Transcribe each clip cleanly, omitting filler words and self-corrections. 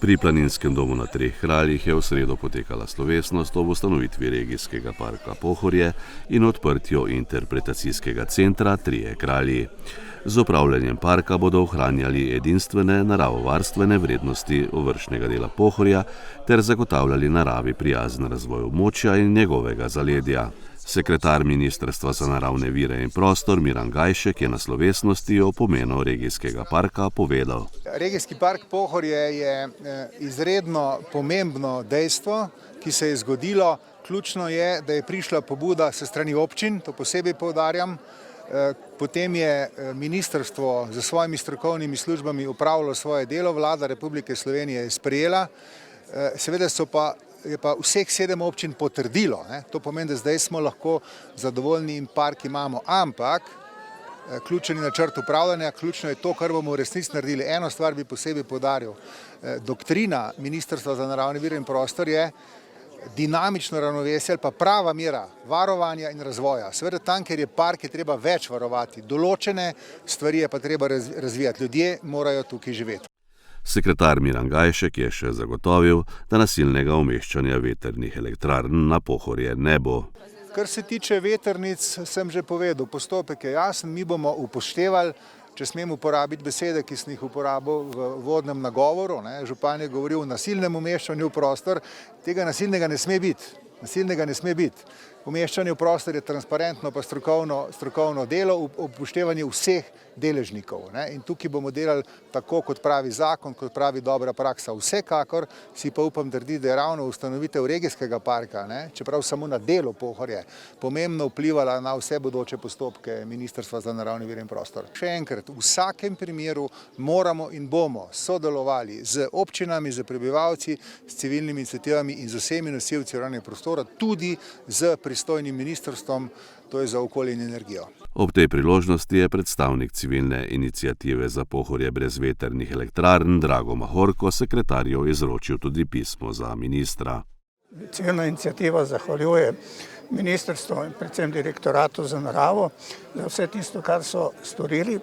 Pri Planinskem domu na Treh kraljih je v sredo potekala slovesnost ob ustanovitvi regijskega parka Pohorje in odprtju interpretacijskega centra Trije kralji. Z upravljanjem parka bodo ohranjali edinstvene naravovarstvene vrednosti ovršnega dela Pohorja ter zagotavljali naravi prijazen razvoj območja in njegovega zaledja. Sekretar Ministrstva za naravne vire in prostor Miran Gajšek je na slovesnosti o pomenu regijskega parka povedal. Regijski park Pohorje je izredno pomembno dejstvo, ki se je zgodilo. Ključno je, da je prišla pobuda s strani občin, to posebej poudarjam. Potem je ministrstvo z svojimi strokovnimi službami upravilo svoje delo, vlada Republike Slovenije je sprejela. Seveda je pa vseh 7 občin potrdilo. To pomeni, da zdaj smo lahko zadovoljni in park imamo, ampak ključen je načrt upravljanja, ključno je to, kar bomo v resnici naredili. Eno stvar bi posebej poudaril. Doktrina Ministrstva za naravne vire in prostor je dinamično ravnovesje ali pa prava mera varovanja in razvoja. Seveda tam, ker je park, je treba več varovati. Določene stvari je pa treba razvijati. Ljudje morajo tukaj živeti. Sekretar Miran Gajšek je še zagotovil, da nasilnega umeščanja vetrnih elektrarn na Pohorje ne bo. Kar se tiče vetrnic, sem že povedal, postopek je jasen, mi bomo upoštevali, če smem uporabiti besede, ki sem jih uporabil v vodnem nagovoru. Župan je govoril o nasilnem umeščanju v prostor, tega nasilnega ne sme biti. Umeščanje v prostor je transparentno pa strokovno delo, upoštevanje vseh deležnikov. In tukaj bomo delali tako, kot pravi zakon, kot pravi dobra praksa. Vsekakor si pa upam trditi, da je ravno ustanovitev regijskega parka, čeprav samo na delu Pohorje, pomembno vplivala na vse bodoče postopke Ministrstva za naravne vire in prostor. Še enkrat, v vsakem primeru moramo in bomo sodelovali z občinami, z prebivalci, s civilnimi iniciativami in z vsemi nosilci urejanega prostora, tudi z pristojnim ministrstvom, to je za okolje in energijo. Ob tej priložnosti je predstavnik civilne iniciative za Pohorje brez vetrnih elektrarn Drago Mahorko sekretarju izročil tudi pismo za ministra. Civilna iniciativa zahvaljuje ministrstvu in predvsem direktoratu za naravo za vse tisto, kar so storili,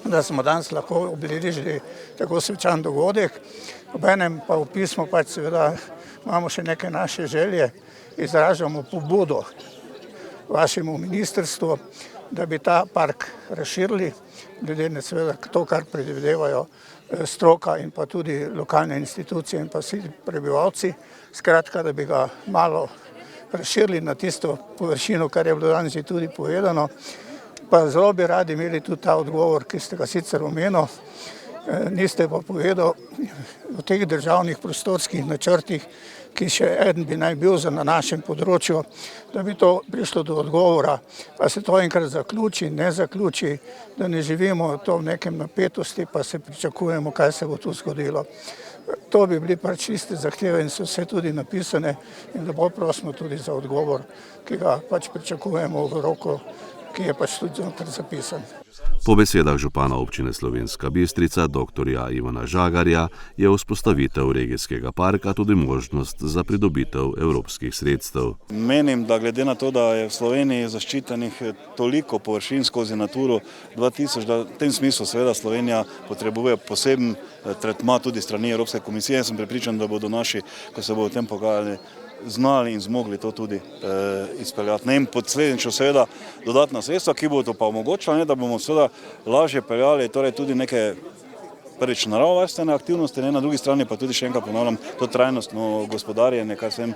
da smo danes lahko obeležili tako svečan dogodek. Obenem pa v pismu seveda imamo še neke naše želje, izražamo pobudo vašemu ministrstvu, da bi ta park razširili, glede na seveda to, kar predvidevajo stroka in pa tudi lokalne institucije in pa vsi prebivalci. Skratka, da bi ga malo razširili na tisto površino, kar je bilo danes že tudi povedano. Pa zelo bi radi imeli tudi ta odgovor, ki ste ga sicer omenili, niste pa povedal o teh državnih prostorskih načrtih, ki še eden bi naj bil na našem področju, da bi to prišlo do odgovora, pa se to enkrat zaključi, ne zaključi, da ne živimo to v nekem napetosti, pa se pričakujemo, kaj se bo tu zgodilo. To bi bili čiste zahteve in so vse tudi napisane in lepo prosimo tudi za odgovor, ki ga pričakujemo v roku, ki je tudi znotraj zapisan. Po besedah župana občine Slovenska Bistrica, dr. Ivana Žagarja, je vzpostavitev regijskega parka tudi možnost za pridobitev evropskih sredstev. Menim, da glede na to, da je v Sloveniji zaščitenih toliko površin skozi Naturo 2000, da v tem smislu seveda Slovenija potrebuje poseben tretma tudi strani Evropske komisije. Sem prepričan, da bodo naši, ko se bodo o tem pogajali, znali in zmogli to tudi izpeljati. In posledično seveda dodatna sredstva, ki bodo pa omogočila, da bomo seveda lažje peljali tudi neke prvič naravovarstvene aktivnosti, na drugi strani pa tudi še enkrat ponavljam to trajnostno gospodarjenje, kaj vsem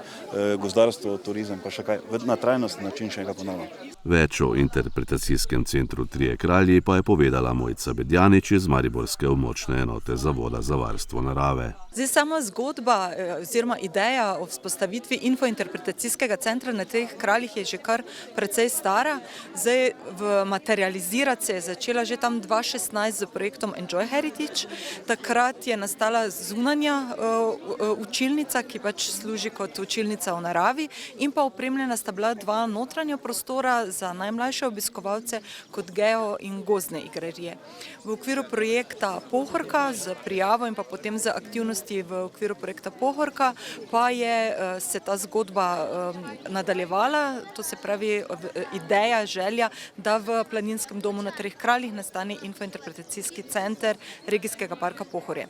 gozdarstvo, turizem, pa še kaj na trajnostni način še enkrat ponavljam. Več o interpretacijskem centru Trije kralji pa je povedala Mojca Bedjanič iz mariborske območne enote Zavoda za varstvo narave. Zdaj sama zgodba oziroma ideja o vzpostavitvi infointerpretacijskega centra na Treh kraljih je že kar precej stara. Zdaj materializirati se je začela že tam 2016 z projektom Enjoy Heritage. Takrat je nastala zunanja učilnica, ki služi kot učilnica v naravi, in pa opremljena sta bila 2 notranja prostora za najmlajše obiskovalce kot geo in gozdne igrarije. V okviru projekta Pohorka z prijavo in pa potem z aktivnostmi v okviru projekta Pohorka pa je se ta zgodba nadaljevala, to se pravi ideja, želja, da v Planinskem domu na Treh kraljih nastane infointerpretacijski center regijskega parka Pohorje.